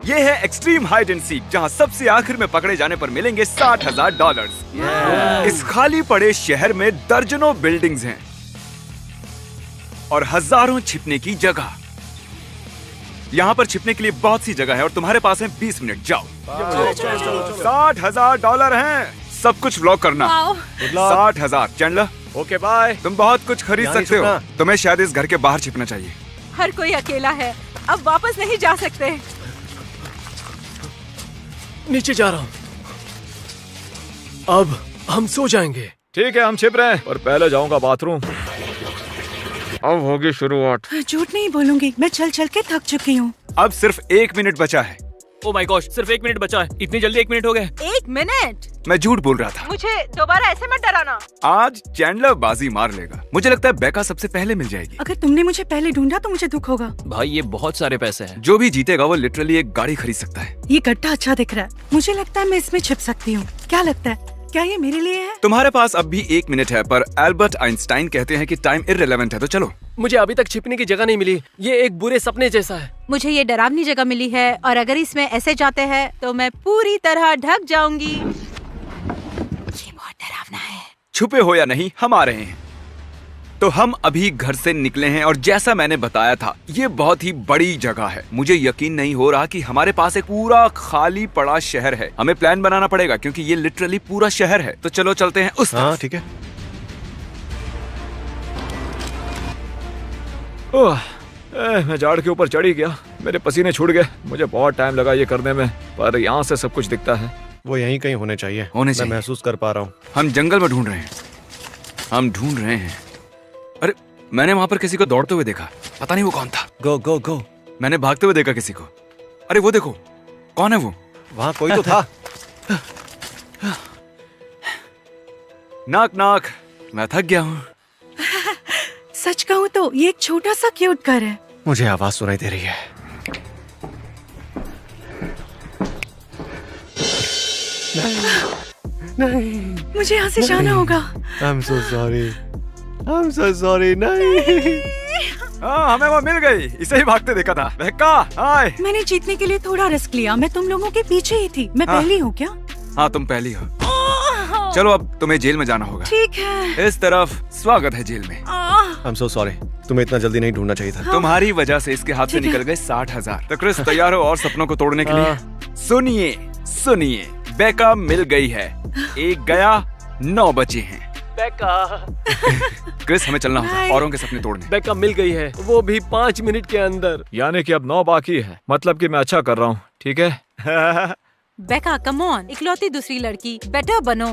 ये है extreme hide and seek, जहाँ सबसे आखिर में पकड़े जाने पर मिलेंगे $60,000। इस खाली पड़े शहर में दर्जनों बिल्डिंग्स हैं और हजारों छिपने की जगह। यहाँ पर छिपने के लिए बहुत सी जगह है और तुम्हारे पास है 20 मिनट। जाओ। $60,000 हैं। सब कुछ व्लॉग करना। 60,000। Chandler, okay bye. तुम बहुत कुछ खरीद सकते हो। तुम्हें शायद इस घर के बाहर छिपना चाहिए। हर कोई अकेला है, अब वापस नहीं जा सकते। नीचे जा रहा हूँ। अब हम सो जाएंगे। ठीक है, हम छिप रहे हैं, पर पहले जाऊंगा बाथरूम। अब होगी शुरुआत। झूठ नहीं बोलूंगी, मैं चल चल के थक चुकी हूँ। अब सिर्फ 1 मिनट बचा है। ओह माय गॉश, सिर्फ 1 मिनट बचा है। इतनी जल्दी 1 मिनट हो गए? 1 मिनट? मैं झूठ बोल रहा था। मुझे दोबारा ऐसे मत डराना। आज चैंडलर बाजी मार लेगा। मुझे लगता है बेका सबसे पहले मिल जाएगी। अगर तुमने मुझे पहले ढूंढा तो मुझे दुख होगा। भाई ये बहुत सारे पैसे हैं। जो भी जीतेगा वो लिटरली एक गाड़ी खरीद सकता है। ये गड्ढा अच्छा दिख रहा है, मुझे लगता है मैं इसमें छिप सकती हूँ। क्या लगता है, क्या ये मेरे लिए है? तुम्हारे पास अब भी 1 मिनट है, पर एल्बर्ट आइंस्टाइन कहते हैं कि टाइम इररिलेवेंट है, तो चलो। मुझे अभी तक छिपने की जगह नहीं मिली। ये एक बुरे सपने जैसा है। मुझे ये डरावनी जगह मिली है और अगर इसमें ऐसे जाते हैं तो मैं पूरी तरह ढक जाऊंगी। ये बहुत डरावना है। छुपे हो या नहीं, हम आ रहे हैं। तो हम अभी घर से निकले हैं और जैसा मैंने बताया था, ये बहुत ही बड़ी जगह है। मुझे यकीन नहीं हो रहा कि हमारे पास एक पूरा खाली पड़ा शहर है। हमें प्लान बनाना पड़ेगा क्योंकि ये लिटरली पूरा शहर है। तो चलो चलते हैं उस। हाँ ठीक है। मैं झाड़ के ऊपर चढ़ ही गया। मेरे पसीने छूट गए। मुझे बहुत टाइम लगा ये करने में, पर यहाँ से सब कुछ दिखता है। वो यहीं कहीं होने चाहिए। मैं महसूस कर पा रहा हूँ। हम जंगल में ढूंढ रहे हैं। हम ढूंढ रहे हैं। अरे, मैंने वहां पर किसी को दौड़ते हुए देखा। पता नहीं वो कौन था। गो गो गो। मैंने भागते हुए देखा किसी को। अरे वो देखो, कौन है वो? वहाँ कोई तो था। नाक नाक। मैं थक गया हूँ। सच कहूँ तो ये एक छोटा सा क्यूट घर है। मुझे आवाज सुनाई दे रही है। नहीं, मुझे यहाँ से जाना होगा। I'm so sorry. I'm so sorry. नहीं। हाँ, हमें वो मिल गई। इसे ही भागते देखा था। बेका, हाय। मैंने जीतने के लिए थोड़ा रिस्क लिया। मैं तुम लोगों के पीछे ही थी। मैं पहली हूँ क्या? हाँ, तुम पहली हो। चलो अब तुम्हें जेल में जाना होगा। ठीक है। इस तरफ स्वागत है जेल में। I'm so sorry. तुम्हें इतना जल्दी नहीं ढूंढना चाहिए था। तुम्हारी वजह से इसके हाथ से निकल गए 60,000। तो क्रिस तैयार हो और सपनों को तोड़ने के लिए? सुनिए सुनिए, बेका मिल गई है। 1 गया, 9 बचे हैं। बेका। क्रिस, हमें चलना होगा औरों के सपने तोड़ने। बेका मिल गई है, वो भी 5 मिनट के अंदर। यानी कि अब 9 बाकी है। मतलब कि मैं अच्छा कर रहा हूँ, ठीक है? बेका, कम ऑन, इकलौती दूसरी लड़की, बेटर बनो।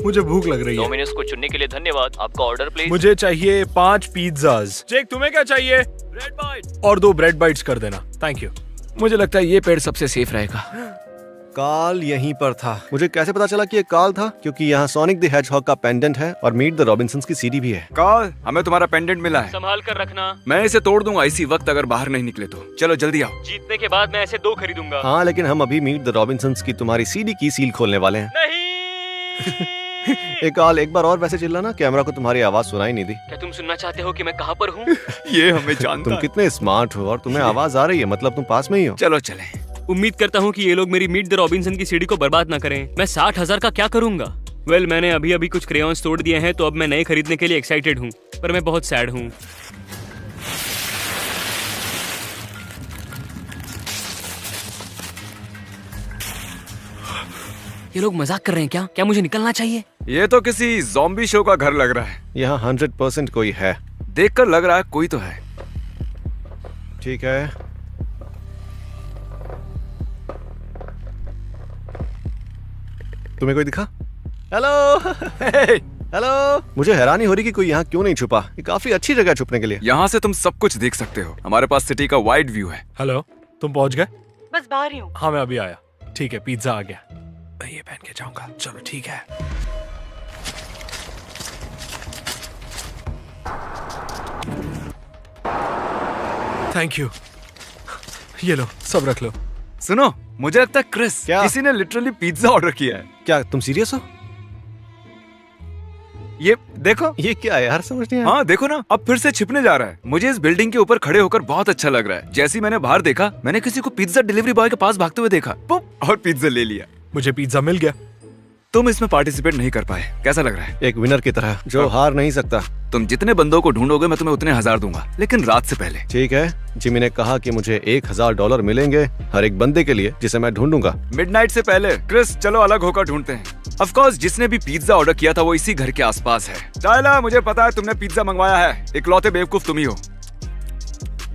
मुझे भूख लग रही है। डोमिनोज को चुनने के लिए धन्यवाद। आपका ऑर्डर प्लीज। मुझे चाहिए 5 पिज्जाज। जेक, तुम्हें क्या चाहिए? ब्रेड बाइट और 2 ब्रेड बाइट्स कर देना। Thank you. मुझे लगता है ये पेड़ सबसे सेफ रहेगा। काल यहीं पर था। मुझे कैसे पता चला कि ये काल था? क्योंकि यहाँ सोनिक द हेजहॉग का पेंडेंट है और मीट द रॉबिन्सन्स की सीडी भी है। काल, हमें तुम्हारा पेंडेंट मिला है। संभाल कर रखना। मैं इसे तोड़ दूंगा इसी वक्त अगर बाहर नहीं निकले तो। चलो जल्दी आओ। जीतने के बाद मैं ऐसे 2 खरीदूंगा। हाँ, लेकिन हम अभी मीट द रॉबिन्सन्स की तुम्हारी सीडी की सील खोलने वाले हैं। नहीं। एक काल, एक बार और वैसे चिल्लाना। कैमरा को तुम्हारी आवाज सुनाई नहीं दी। क्या तुम सुनना चाहते हो कि मैं कहाँ पर हूँ? ये हमें जानता तुम है। कितने स्मार्ट हो और तुम्हें आवाज आ रही है, मतलब तुम पास में ही हो। चलो चलें। उम्मीद करता हूँ कि ये लोग मेरी मीट द रॉबिन्सन की सीडी को बर्बाद ना करें। मैं 60,000 का क्या करूंगा? वेल, मैंने अभी अभी कुछ क्रेयॉन्स तोड़ दिए हैं, तो अब मैं नए खरीदने के लिए एक्साइटेड हूँ, पर मैं बहुत सैड हूँ। ये लोग मजाक कर रहे हैं क्या? क्या मुझे निकलना चाहिए? ये तो किसी ज़ॉम्बी शो का घर लग रहा है। यहाँ 100% कोई है। देखकर लग रहा है कोई तो है। ठीक है। तुम्हें कोई दिखा? हेलो। हेलो। मुझे हैरानी हो रही कि कोई यहाँ क्यों नहीं छुपा। ये काफी अच्छी जगह है छुपने के लिए। यहाँ से तुम सब कुछ देख सकते हो। हमारे पास सिटी का वाइड व्यू है। हेलो, तुम पहुंच गए? बस बाहर ही हूँ। हाँ, मैं अभी आया। ठीक है, पिज्जा आ गया। मैं ये पहन के जाऊंगा। चलो ठीक है। Thank you. ये लो, सब रख लो। सुनो, मुझे लगता है क्रिस, क्या? किसी ने लिटरली पिज्जा ऑर्डर किया है। क्या तुम सीरियस हो? ये देखो। ये क्या है यार, समझ नहीं आया। हाँ देखो ना, अब फिर से छिपने जा रहा है। मुझे इस बिल्डिंग के ऊपर खड़े होकर बहुत अच्छा लग रहा है। जैसे ही मैंने बाहर देखा, मैंने किसी को पिज्जा डिलीवरी बॉय के पास भागते हुए देखा, पुप, और पिज्जा ले लिया। मुझे पिज्जा मिल गया। तुम इसमें पार्टिसिपेट नहीं कर पाए, कैसा लग रहा है? एक विनर की तरह जो हार नहीं सकता। तुम जितने बंदों को ढूंढोगे मैं तुम्हें उतने 1000 दूंगा, लेकिन रात से पहले। ठीक है, जिमी ने कहा कि मुझे $1000 मिलेंगे हर एक बंदे के लिए जिसे मैं ढूंढूंगा। मिडनाइट से पहले। क्रिस चलो अलग होकर ढूंढते हैं। ऑफ कोर्स जिसने भी पिज्जा ऑर्डर किया था वो इसी घर के आसपास है। टाइलर, मुझे पता है तुमने पिज्जा मंगवाया है, इकलौते बेवकूफ तुम ही हो।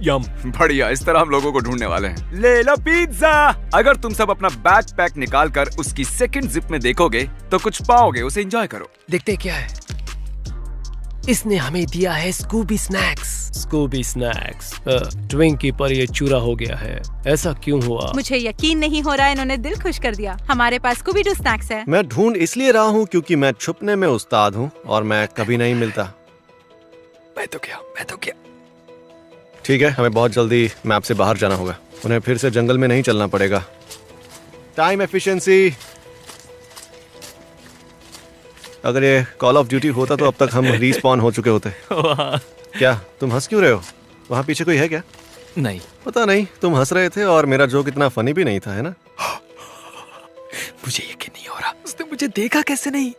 यम। बढ़िया, इस तरह हम लोगों को ढूंढने वाले हैं। ले लो पिज्जा। अगर तुम सब अपना बैकपैक निकाल कर उसकी सेकंड जिप में देखोगे तो कुछ पाओगे, उसे एंजॉय करो। देखते क्या है। इसने हमें दिया है Scooby snacks. Scooby snacks. Twinkie पर ये चूरा हो गया है, ऐसा क्यों हुआ? मुझे यकीन नहीं हो रहा है, इन्होंने दिल खुश कर दिया। हमारे पास स्कूबी डू स्नैक्स है। मैं ढूंढ इसलिए रहा हूँ क्योंकि मैं छुपने में उस्ताद हूँ और मैं कभी नहीं मिलता। मैं तो क्या। ठीक है, हमें बहुत जल्दी मैप से बाहर जाना होगा। उन्हें फिर से जंगल में नहीं चलना पड़ेगा। Time efficiency. अगर ये कॉल ऑफ ड्यूटी होता तो अब तक हम रीस्पॉन हो चुके होते। क्या तुम हंस क्यों रहे हो? वहाँ पीछे कोई है क्या? नहीं पता नहीं, तुम हंस रहे थे और मेरा जोक इतना फनी भी नहीं था, है ना? मुझे यकीन नहीं हो रहा, उसने मुझे देखा कैसे नहीं?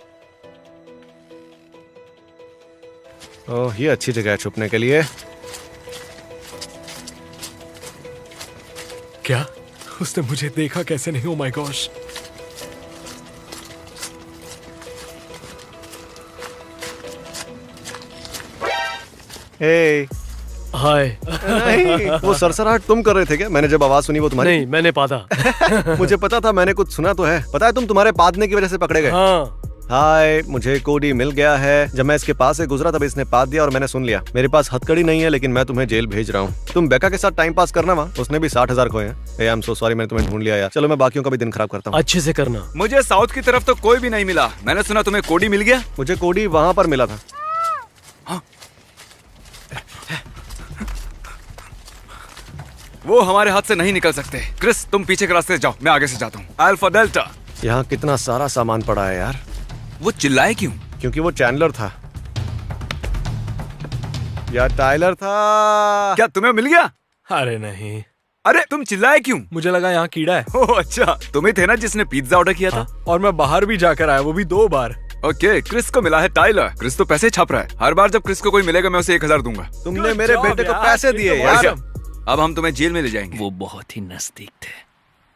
ओह, ये अच्छी जगह है छुपने के लिए। क्या उसने मुझे देखा कैसे नहीं? Oh my gosh. Hey hi. नहीं, वो सरसराहट तुम कर रहे थे क्या? मैंने जब आवाज सुनी वो तुम्हारी। नहीं, मैंने पादा। मुझे पता था, मैंने कुछ सुना तो है। पता है तुम तुम्हारे पादने की वजह से पकड़े गए। हाँ। हाय, मुझे कोडी मिल गया है। जब मैं इसके पास से गुजरा तब इसने पाद दिया और मैंने सुन लिया। मेरे पास हथकड़ी नहीं है लेकिन मैं तुम्हें जेल भेज रहा हूँ। तुम बेका के साथ टाइम पास करना वहाँ, उसने भी 60,000 खोए हैं। आई एम सो सॉरी, मैंने तुम्हें ढूंढ लिया यार। चलो मैं बाकियों का भी दिन खराब करता हूँ। अच्छे से करना। मुझे साउथ की तरफ तो कोई भी नहीं मिला। मैंने सुना तुम्हें कोडी मिल गया। मुझे कोडी वहाँ पर मिला था। वो हमारे हाथ से नहीं निकल सकते। क्रिस तुम पीछे के रास्ते से जाओ, मैं आगे से जाता हूँ। Alpha delta. यहाँ कितना सारा सामान पड़ा है यार। वो चिल्लाए क्यों? क्योंकि वो चैंडलर था या टाइलर था। क्या तुम्हें मिल गया? अरे नहीं। अरे तुम चिल्लाए क्यों? मुझे लगा यहाँ कीड़ा है। ओह अच्छा, तुम्हें थे ना जिसने पिज्जा ऑर्डर किया था। और मैं बाहर भी जाकर आया, वो भी 2 बार। ओके, क्रिस को मिला है टाइलर। क्रिस तो पैसे छाप रहा है। हर बार जब क्रिस को कोई मिलेगा मैं उसे 1000 दूंगा। तुमने मेरे बेटे को पैसे दिए यार। अब हम तुम्हें जेल में ले जाएंगे। वो बहुत ही नजदीक थे।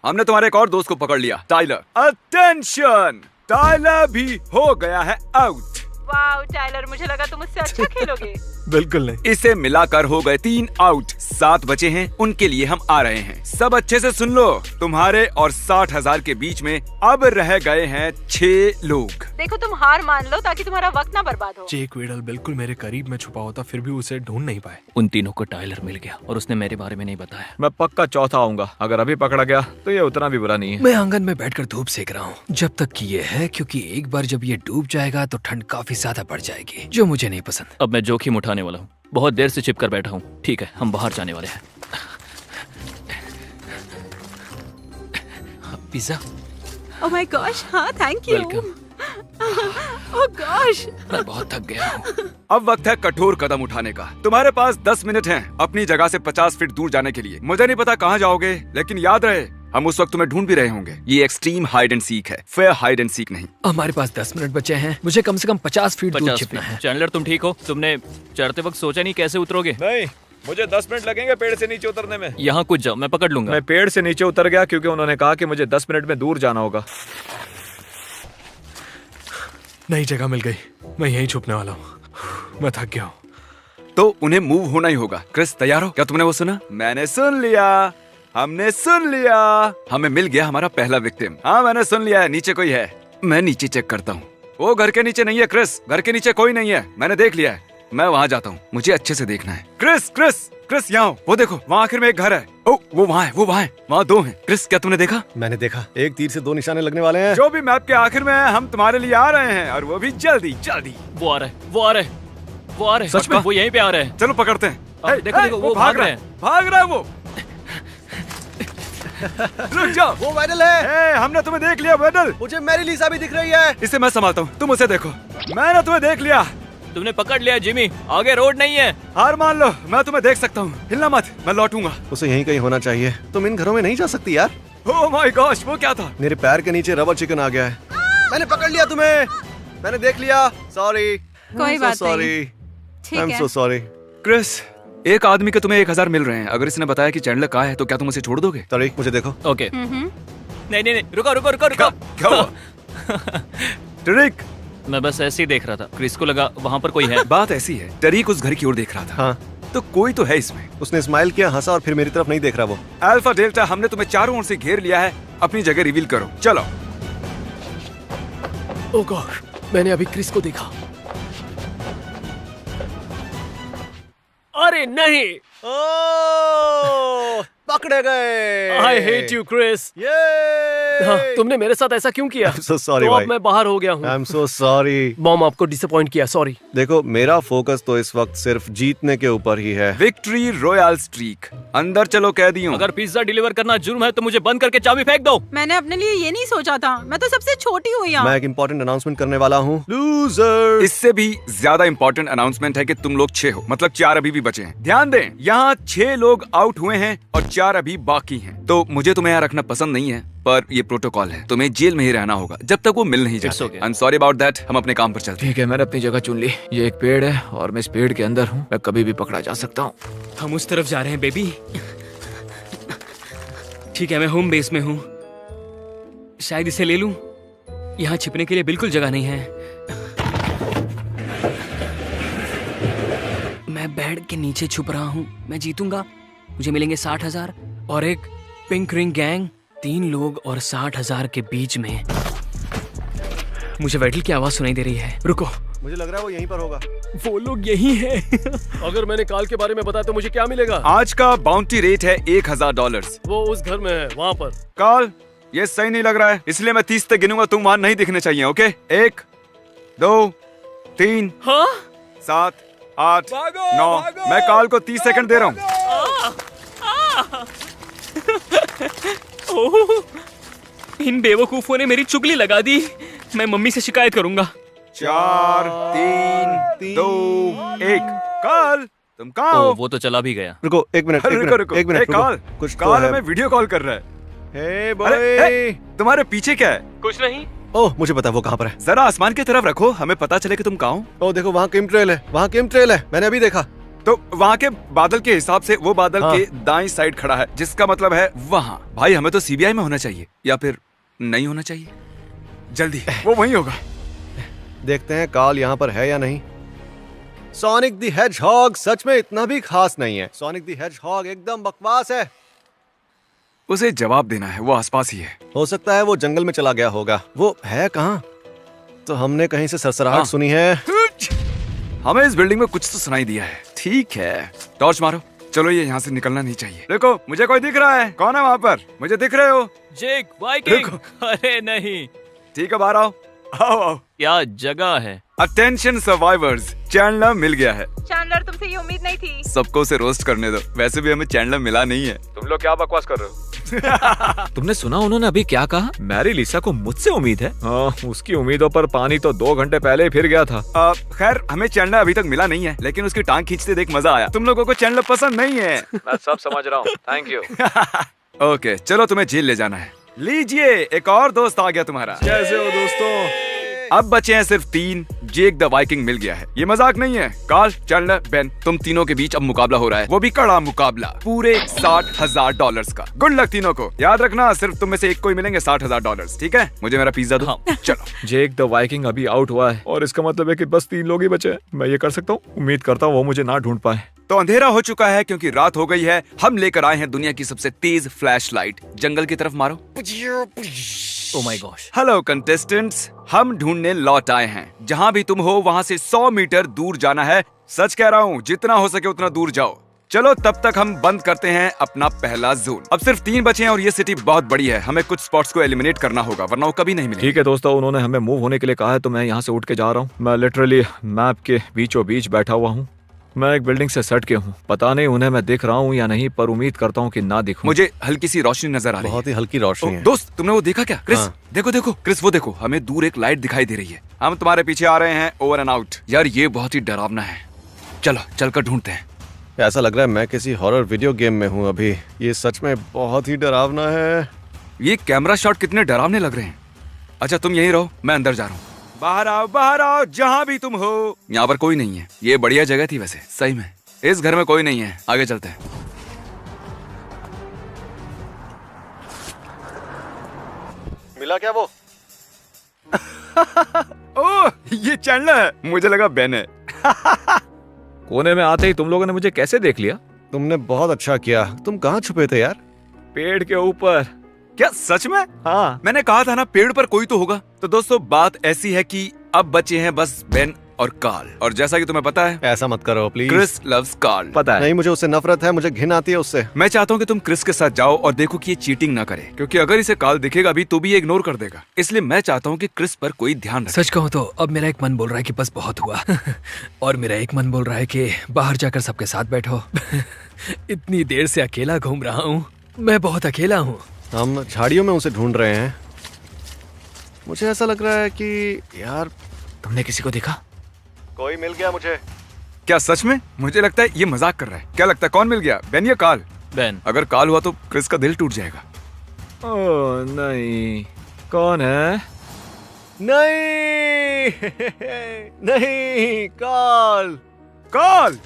हमने तुम्हारे एक और दोस्त को पकड़ लिया, टाइलर। अटेंशन, टाइलर भी हो गया है आउट। वाओ टाइलर, मुझे लगा तुम उससे अच्छा खेलोगे। बिल्कुल नहीं। इसे मिलाकर हो गए 3 आउट। 7 बचे हैं, उनके लिए हम आ रहे हैं। सब अच्छे से सुन लो, तुम्हारे और 60,000 के बीच में अब रह गए हैं 6 लोग। देखो तुम हार मान लो ताकि तुम्हारा वक्त ना बर्बाद हो। जेक वेडल बिल्कुल मेरे करीब में छुपा होता, फिर भी उसे ढूंढ नहीं पाए। उन तीनों को टाइलर मिल गया और उसने मेरे बारे में नहीं बताया। मैं पक्का चौथा आऊंगा। अगर अभी पकड़ा गया तो ये उतना भी बुरा नहीं है। मैं आंगन में बैठकर धूप सेक रहा हूँ जब तक कि ये है, क्योंकि एक बार जब ये डूब जाएगा तो ठंड काफी ज्यादा बढ़ जाएगी, जो मुझे नहीं पसंद। अब मैं जोखिम उठाने वाला हूँ। बहुत देर से छिपकर बैठा हूँ। ठीक है, हम बाहर जाने वाले हैं। पिज्जा। ओह माय गॉश, हाँ thank you. Welcome. Oh gosh, मैं बहुत थक गया हूँ। अब वक्त है कठोर कदम उठाने का। तुम्हारे पास 10 मिनट हैं अपनी जगह से 50 फीट दूर जाने के लिए। मुझे नहीं पता कहाँ जाओगे, लेकिन याद रहे हम उस वक्त तुम्हें ढूंढ भी रहे होंगे। ये एक्सट्रीम हाइड एंड सीक है, फेयर हाइड एंड सीक नहीं। हमारे पास 10 मिनट बचे हैं। मुझे कम से कम 50 फीट दूर 50 छिपना है। चैंडलर तुम ठीक हो? तुमने चढ़ते वक्त सोचा नहीं कैसे उतरोगे? नहीं, मुझे 10 मिनट लगेंगे पेड़ से नीचे उतरने में। यहाँ कुछ जाओ, मैं पकड़ लूंगा। मैं पेड़ से नीचे उतर गया क्योंकि उन्होंने कहा कि मुझे 10 मिनट में दूर जाना होगा। नई जगह मिल गई, मैं यहीं छुपने वाला हूँ। मैं थक गया हूँ। तो उन्हें मूव होना ही होगा। क्रिस तैयार हो? क्या तुमने वो सुना? मैंने सुन लिया, हमने सुन लिया। हमें मिल गया हमारा पहला विक्टिम। हाँ मैंने सुन लिया है, नीचे कोई है। मैं नीचे चेक करता हूँ। वो घर के नीचे नहीं है क्रिस, घर के नीचे कोई नहीं है। मैंने देख लिया है, मैं वहाँ जाता हूँ। मुझे अच्छे से देखना है। क्रिस क्रिस क्रिस यहाँ, वो देखो वहाँ आखिर में एक घर है। ओ वो वहाँ है, वो वहाँ है, वहाँ 2 हैं। क्रिस क्या तुमने देखा? मैंने देखा, एक तीर से 2 निशाने लगने वाले हैं। जो भी मैप के आखिर में है, हम तुम्हारे लिए आ रहे हैं, और वो भी जल्दी जल्दी। वो आ रहा है, वो आ रहा है, वो आ रहा है। सच में? वो यहीं पे आ रहा है। चलो पकड़ते हैं। देखो, देखो, वो भाग रहा है। भाग रहा है वो। रुक जाओ। वो वाइडल है। हमने तुम्हें देख लिया वेडल। मुझे मेरी लिसा भी दिख रही है। इसे मैं संभालता हूँ, तुम उसे देखो। मैंने तुम्हें देख लिया। तुमने पकड़ लिया जिमी, आगे रोड नहीं है। हार मान लो, मैं तुम्हें देख सकता हूँ। हिलना मत, मैं लौटूंगा। उसे यहीं कहीं होना चाहिए। तुम इन घरों में नहीं जा सकती यार। ओह माय गॉश, वो क्या था? मेरे पैर के नीचे रबर चिकन आ गया है। मैंने पकड़ लिया तुम्हें। मैंने देख लिया। सॉरी। कोई बात सॉरी। नहीं। ठीक आई एम है। So sorry. क्रिस, एक आदमी के तुम्हें 1000 मिल रहे हैं। अगर इसने बताया कि चैंडलर कहाँ है तो क्या तुम उसे छोड़ दोगे? तारीख मुझे देखो। ओके। नहीं नहीं नहीं, रुको रुको रुको रुको। क्या हुआ? टरीक, मैं बस ऐसे ही देख रहा था, क्रिस को लगा वहाँ पर कोई है। बात ऐसी है, टरीक उस घर की ओर देख रहा था। हाँ, तो कोई तो है इसमें। उसने स्माइल किया, हंसा और फिर मेरी तरफ नहीं देख रहा वो। अल्फा डेल्टा, हमने तुम्हें चारों ओर से घेर लिया है। अपनी जगह रिवील करो, चलो। ओह गॉड, मैंने अभी क्रिस को देखा। अरे नहीं, ओह, पकड़े गए। I hate you Chris. हाँ, तुमने मेरे साथ ऐसा क्यों किया? I'm so sorry, तो भाई। अब मैं बाहर हो गया हूँ। आई एम सो सॉरी। मॉम आपको डिसअपॉइंट किया, सॉरी। देखो, मेरा फोकस तो इस वक्त सिर्फ जीतने के ऊपर ही है। Victory royal streak. अंदर चलो कैदियों। अगर पिज्जा डिलीवर करना जुर्म है तो मुझे बंद करके चाबी फेंक दो। मैंने अपने लिए ये नहीं सोचा था। मैं तो सबसे छोटी हूँ यहाँ। मैं एक इम्पोर्टेंट अनाउंसमेंट करने वाला हूँ। लूजर। इससे भी ज्यादा इंपॉर्टेंट अनाउंसमेंट है कि तुम लोग 6 हो, मतलब 4 अभी भी बचे हैं। ध्यान दें, यहाँ 6 लोग आउट हुए हैं और 4 अभी बाकी हैं। तो मुझे तुम्हें यहाँ रखना पसंद नहीं है, पर ये प्रोटोकॉल है। तुम्हें जेल में ही रहना होगा जब तक वो मिल नहीं जाते। I am sorry about that. हम अपने काम पर चलते हैं। ठीक है, मैंने अपनी जगह चुन ली। ये एक पेड़ है और मैं इस पेड़ के अंदर हूँ। मैं कभी भी पकड़ा जा सकता हूँ। हम उस तरफ जा रहे हैं बेबी। ठीक है, मैं होम बेस में हूँ। शायद इसे ले लूं। यहाँ छिपने के लिए बिल्कुल जगह नहीं है। मैं बेड के नीचे छुप रहा हूँ। मैं जीतूंगा, मुझे मिलेंगे 60,000 और एक पिंक रिंग गैंग। 3 लोग और 60,000 के बीच में। मुझे वेडल की आवाज सुनाई दे रही है। रुको, मुझे लग रहा है वो यहीं पर होगा। वो लोग यही है। अगर मैंने काल के बारे में बताया तो मुझे क्या मिलेगा? आज का बाउंटी रेट है $1000। वो उस घर में है, वहाँ पर। काल, ये सही नहीं लग रहा है, इसलिए मैं 30 तक गिनूंगा। तुम वहां नहीं दिखने चाहिए, ओके? 1 2 3 हाँ? 7 8 9। मैं काल को 30 सेकंड दे रहा हूँ। ओह, इन बेवकूफों ने मेरी चुगली लगा दी। मैं मम्मी से शिकायत करूंगा। 4 3 2 1। काल, तुम कहाँ हो? वो तो चला भी गया। रुको, एक मिनट, एक रुको मिनट, रुको। एक मिनट, रुको। काल, कुछ तो काल है। हमें वीडियो कॉल कर रहा है। हे अरे, बॉय। तुम्हारे पीछे क्या है? कुछ नहीं। ओह, मुझे पता है वो कहाँ पर है। जरा आसमान की तरफ रखो, हमें पता चले कि तुम कहाँ हो। ओह देखो, वहाँ किम ट्रेल है। वहाँ किम ट्रेल है, मैंने अभी देखा। तो वहाँ के बादल के हिसाब से वो बादल हाँ। के दाईं साइड खड़ा है, जिसका मतलब है वहाँ। भाई, हमें तो सीबीआई में होना चाहिए, या फिर नहीं होना चाहिए। जल्दी, वो वहीं होगा। देखते हैं काल यहाँ पर है या नहीं। सोनिक द हेजहॉग सच में इतना भी खास नहीं है। सोनिक द हेजहॉग एकदम बकवास है। उसे जवाब देना है, वो आसपास ही है। हो सकता है वो जंगल में चला गया होगा। वो है कहाँ? तो हमने कहीं से सरसराहट हाँ। सुनी है। हमें इस बिल्डिंग में कुछ तो सुनाई दिया है। ठीक है, टॉर्च मारो। चलो, ये यहाँ से निकलना नहीं चाहिए। देखो, मुझे कोई दिख रहा है। कौन है वहाँ पर? मुझे दिख रहे हो? जेक वाइकिंग। अरे नहीं, ठीक है, बाहर आओ। आओ आओ। क्या जगह है। अटेंशन सर्वाइवर्स, चैंडलर मिल गया है। चैंडलर, तुमसे ये उम्मीद नहीं थी। सबको उसे रोस्ट करने दो। वैसे भी हमें चैंडलर मिला नहीं है। तुम लोग क्या बकवास कर रहे हो? तुमने सुना उन्होंने अभी क्या कहा? मैरी लिसा को मुझसे उम्मीद है। हाँ, उसकी उम्मीदों पर पानी तो 2 घंटे पहले ही फिर गया था। खैर, हमें चैंडलर अभी तक मिला नहीं है, लेकिन उसकी टांग खींचते देख मजा आया। तुम लोगों को चैंडलर पसंद नहीं है। मैं सब समझ रहा हूँ, थैंक यू। ओके, चलो, तुम्हें जेल ले जाना है। लीजिए, एक और दोस्त आ गया तुम्हारा। कैसे हो दोस्तों? अब बचे हैं सिर्फ 3। जेक द वाइकिंग मिल गया है। ये मजाक नहीं है। कार्ल, चैंडलर, बेन, तुम तीनों के बीच अब मुकाबला हो रहा है, वो भी कड़ा मुकाबला, पूरे $60,000 का। गुड लक तीनों को। याद रखना, सिर्फ तुम में से एक को ही मिलेंगे $60,000। ठीक है? मुझे मेरा पिज्जा दो। हाँ। चलो। जेक द वाइकिंग अभी आउट हुआ है और इसका मतलब है कि बस 3 लोग ही बचे हैं। मैं ये कर सकता हूँ। उम्मीद करता हूँ वो मुझे ना ढूंढ पाए। तो अंधेरा हो चुका है क्योंकि रात हो गई है। हम लेकर आए हैं दुनिया की सबसे तेज फ्लैशलाइट। जंगल की तरफ मारो। ओह माय गॉश। हेलो कंटेस्टेंट्स, हम ढूंढने लौट आए हैं। जहां भी तुम हो वहां से 100 मीटर दूर जाना है। सच कह रहा हूं, जितना हो सके उतना दूर जाओ। चलो, तब तक हम बंद करते हैं अपना पहला जोन। अब सिर्फ 3 बचे हैं और ये सिटी बहुत बड़ी है। हमें कुछ स्पॉट्स को एलिमिनेट करना होगा, वरना वो कभी नहीं मिलेंगे। ठीक है दोस्तों, उन्होंने हमें मूव होने के लिए कहा है, तो मैं यहाँ से उठ के जा रहा हूँ। मैं लिटरली मैप के बीचों बीच बैठा हुआ हूँ। मैं एक बिल्डिंग से सट के हूँ। पता नहीं उन्हें मैं दिख रहा हूँ या नहीं, पर उम्मीद करता हूँ कि ना दिखूं। मुझे हल्की सी रोशनी नजर आ रही है। बहुत ही हल्की रोशनी है। दोस्त, तुमने वो देखा क्या? क्रिस, हाँ। देखो देखो क्रिस, वो देखो, हमें दूर एक लाइट दिखाई दे रही है। हम तुम्हारे पीछे आ रहे हैं, ओवर एंड आउट। यार ये बहुत ही डरावना है, चलो चलकर ढूंढते हैं। ऐसा लग रहा है मैं किसी हॉरर वीडियो गेम में हूँ अभी। ये सच में बहुत ही डरावना है। ये कैमरा शॉट कितने डरावने लग रहे हैं। अच्छा तुम यहीं रहो, मैं अंदर जा रहा हूँ। बाहर आओ जहां भी तुम हो। यहाँ पर कोई नहीं है। ये बढ़िया जगह थी वैसे, सही में। इस घर में कोई नहीं है, आगे चलते हैं। मिला क्या वो? ओह, ये चैंडलर है। मुझे लगा बेन है। कोने में आते ही तुम लोगों ने मुझे कैसे देख लिया? तुमने बहुत अच्छा किया। तुम कहाँ छुपे थे यार? पेड़ के ऊपर। क्या सच में? हाँ। मैंने कहा था ना, पेड़ पर कोई तो होगा। तो दोस्तों बात ऐसी है कि अब बचे हैं बस बेन और कार्ल। और जैसा कि तुम्हें पता है, ऐसा मत करो प्लीज। Chris loves Karl. पता है। नहीं, मुझे उससे नफरत है, मुझे घिन आती है उससे। मैं चाहता हूँ कि तुम क्रिस के साथ जाओ और देखो कि ये चीटिंग ना करे, क्योंकि अगर इसे कार्ल दिखेगा भी तो भी ये इग्नोर कर देगा। इसलिए मैं चाहता हूँ कि क्रिस पर कोई ध्यान रखे। सच कहूँ तो अब मेरा एक मन बोल रहा है कि बस बहुत हुआ और मेरा एक मन बोल रहा है कि बाहर जाकर सबके साथ बैठो। इतनी देर से अकेला घूम रहा हूँ, मैं बहुत अकेला हूँ। हम झाड़ियों में उसे ढूंढ रहे हैं। मुझे ऐसा लग रहा है कि यार तुमने किसी को देखा? कोई मिल गया मुझे। क्या सच में? मुझे लगता है ये मजाक कर रहा है। क्या लगता है कौन मिल गया, बेन या कार्ल? बेन। अगर कार्ल हुआ तो क्रिस का दिल टूट जाएगा। ओह नहीं, कौन है? नहीं नहीं, Carl. Carl!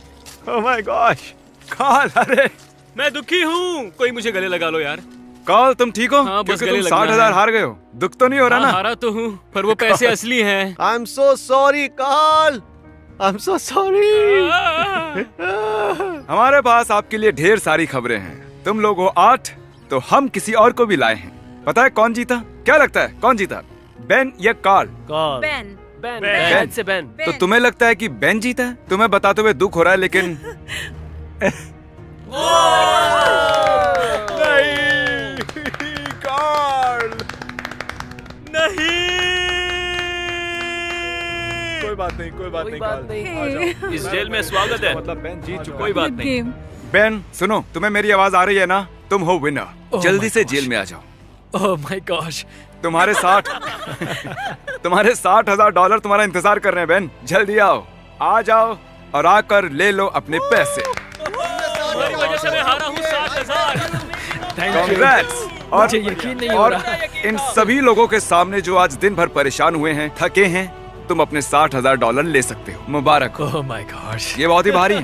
Oh my gosh. Carl, अरे मैं दुखी हूँ, कोई मुझे गले लगा लो यार। कार्ल तुम ठीक हो? हाँ, बस क्योंकि गले तुम लगना 60,000 है। हार गए हो। दुख तो नहीं हो रहा ना? हारा तो हूँ, पर वो पैसे असली हैं। I am so sorry Carl, I am so sorry. हमारे पास आपके लिए ढेर सारी खबरें हैं। तुम लोग हो 8, तो हम किसी और को भी लाए हैं। पता है कौन जीता? क्या लगता है कौन जीता, बेन या कार्ल? बेन। बेन। बेन से बेन। तो तुम्हें लगता है कि बेन जीता है? तुम्हें बताते हुए दुख हो रहा है, लेकिन कोई बात नहीं, कोई बात कोई नहीं बात कार्ल। नहीं। इस जेल में स्वागत है। मतलब बेन जीत चुका। कोई बात नहीं। बेन सुनो, तुम्हें मेरी आवाज आ रही है ना? तुम हो विनर। Oh जल्दी my से gosh. जेल में आ जाओ। ओह माय गॉश। तुम्हारे $60,000 तुम्हारा इंतजार कर रहे हैं। बेन जल्दी आओ, आ जाओ और आकर ले लो अपने पैसे। तुम्हारी वजह से मैं हारा हूँ 7,000। Congrats! और मुझे यकीन नहीं हो और रहा। इन सभी लोगों के सामने जो आज दिन भर परेशान हुए हैं, थके हैं, तुम अपने $60,000 ले सकते हो। मुबारक हो। ओह माय गॉश। ये बहुत ही भारी है।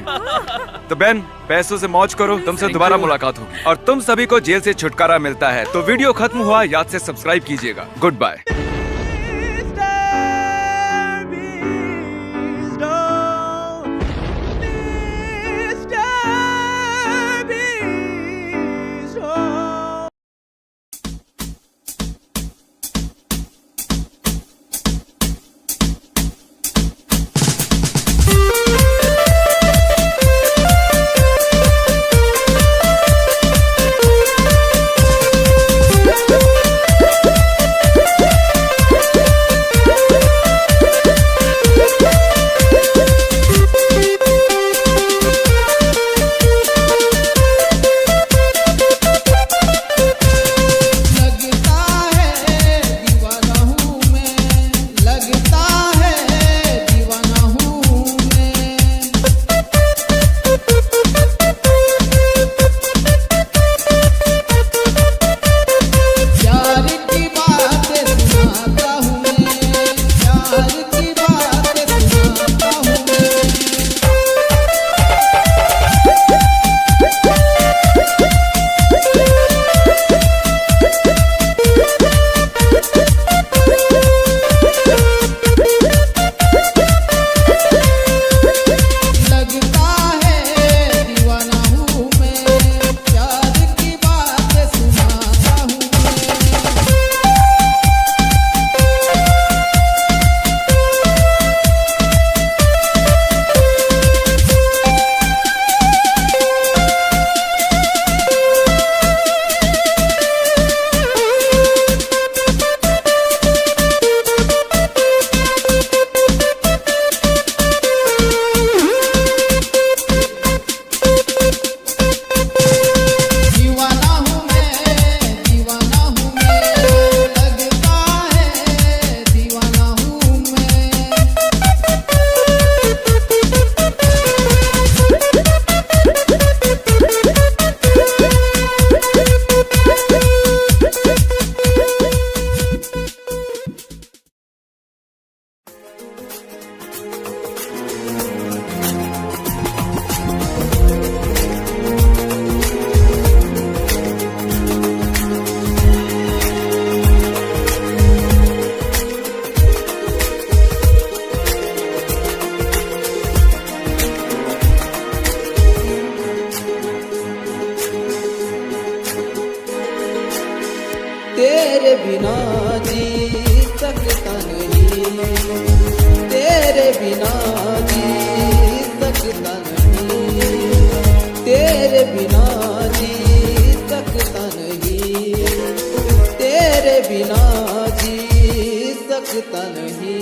तो बेन पैसों से मौज करो, तुमसे दोबारा मुलाकात होगी और तुम सभी को जेल से छुटकारा मिलता है। तो वीडियो खत्म हुआ, याद से सब्सक्राइब कीजिएगा। Good bye. तेरे बिना जी सकता नहीं, तेरे बिना जी सकता नहीं, तेरे बिना जी सकता नहीं, तेरे बिना जी सकता नहीं।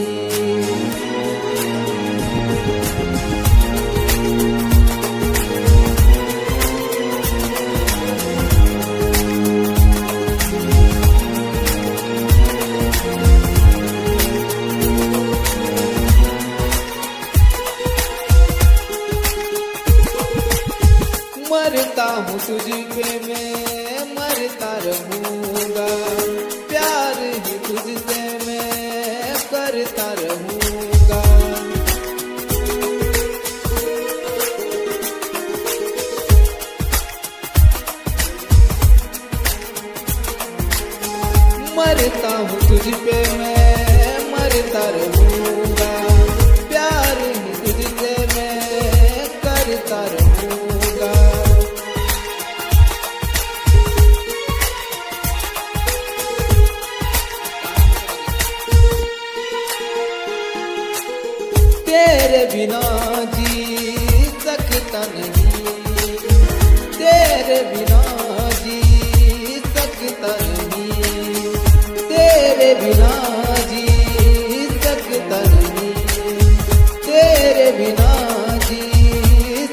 मरता हूँ तुझ पे मैं मरता रहूँगा, प्यार ही तुझसे मैं करता रहूँगा। मरता हूँ तुझ पे मैं मरता रहूँगा, प्यार ही तुझसे मैं करता रहूँगा। तेरे बिना जी सकता नहीं, तेरे बिना जी सकता नहीं, तेरे बिना जी सकता नहीं, तेरे बिना जी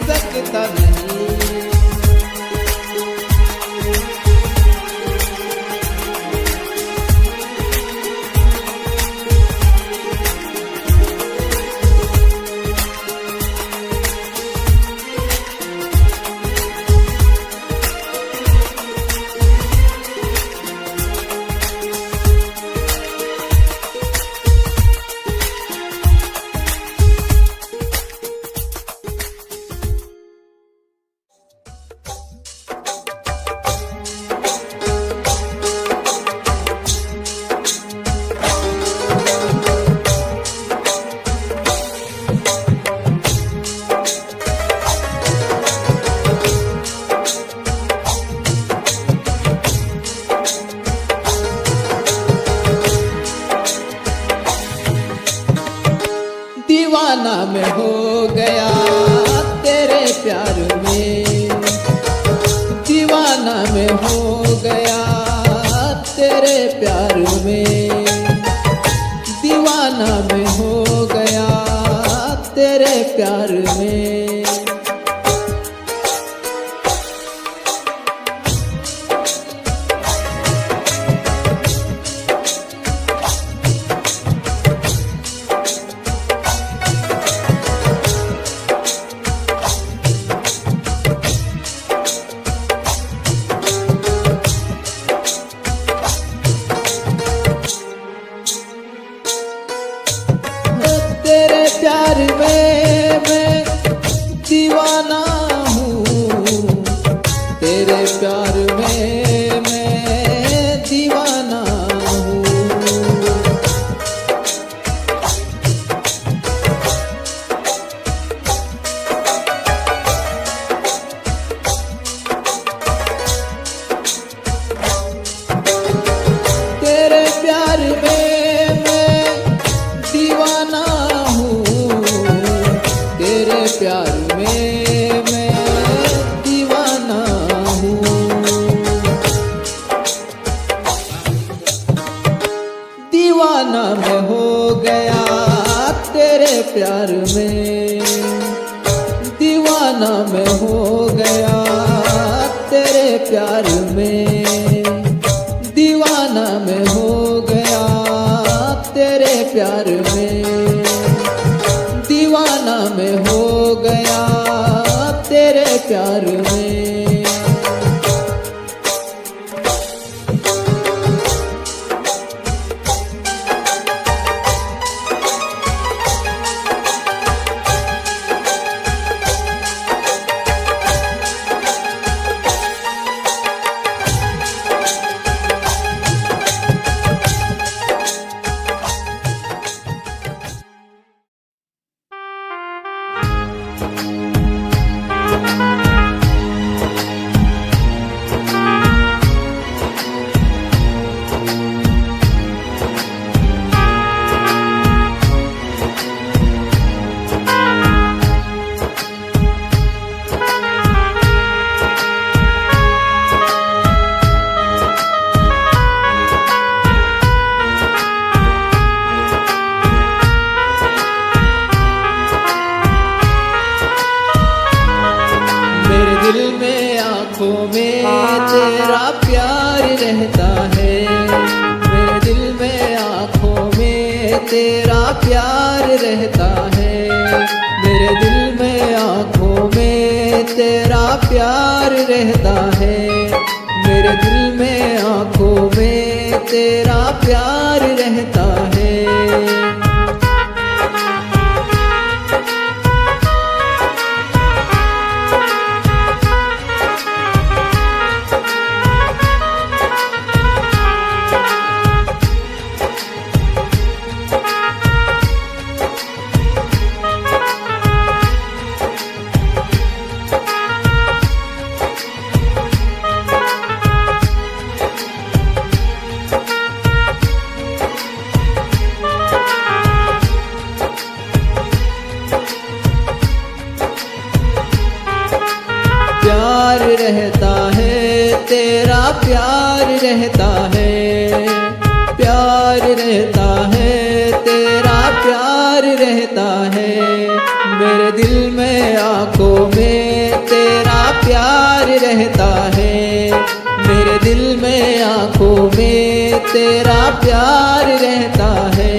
सकता नहीं। दीवाना मैं हो गया तेरे प्यार में, दीवाना मैं हो गया तेरे प्यार में, दीवाना मैं हो गया तेरे प्यार में। तेरे प्यार में मैं दीवाना हूँ, तेरे प्यार में मैं दीवाना हूँ। तेरे प्यार में मैं दीवाना हूँ, तेरे प्यार में मैं दीवाना हूँ। दीवाना मैं हो गया तेरे प्यार में, दीवाना मैं हो गया तेरे प्यार में, दीवाना मैं हो गया तेरे प्यार में, दीवाना मैं हो गया तेरे प्यार में। रहता है, मेरे दिल में आँखों में तेरा प्यार रहता है, मेरे दिल में आँखों में तेरा प्यार रहता है, मेरे दिल में आँखों में तेरा प्यार रहता है। प्यार रहता है तेरा प्यार रहता है, प्यार रहता है तेरा प्यार रहता है, मेरे दिल में आँखों में तेरा प्यार रहता है, मेरे दिल में आँखों में तेरा प्यार रहता है।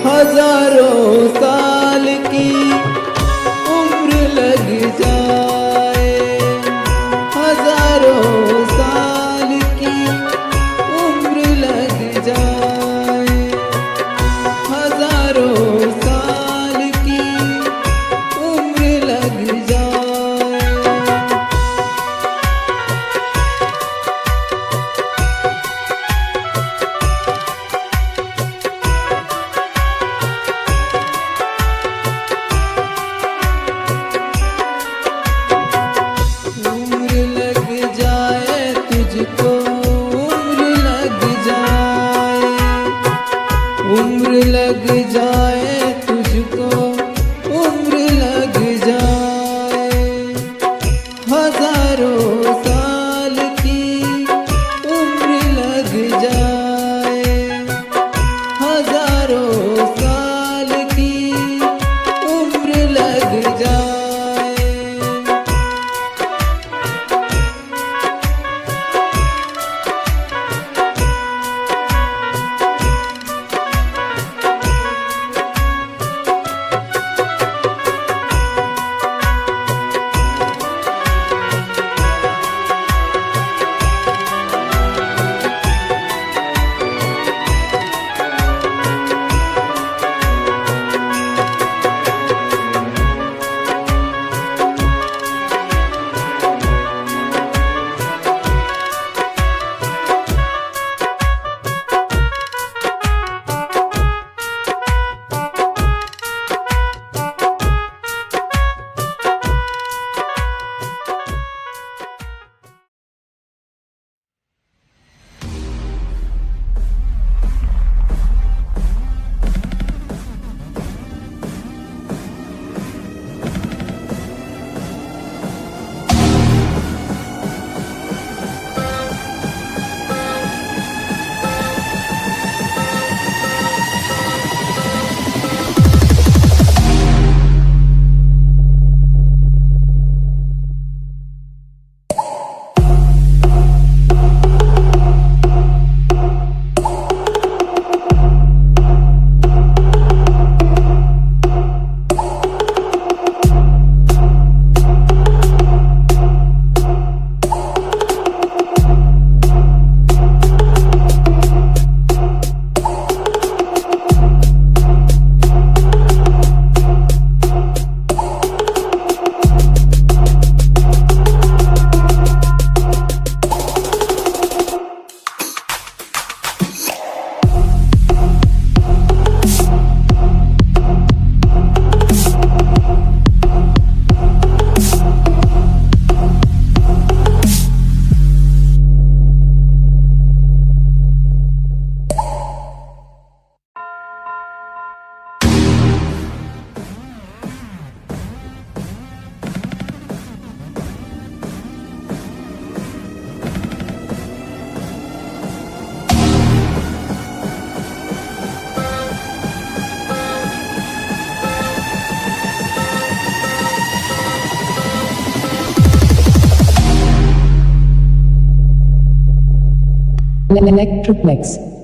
हजारों साल की उम्र लग जाए, हजारों साल की उम्र लग जाए, हजारों साल की उम्र लग जाए। उम्र लग जाए तुझको, उम्र लग जाए, उम्र लग जाए तुझको, उम्र लग जाए, हजारों साल की उम्र लग जाए, हजारों साल की उम्र लग जाए। Electroplex.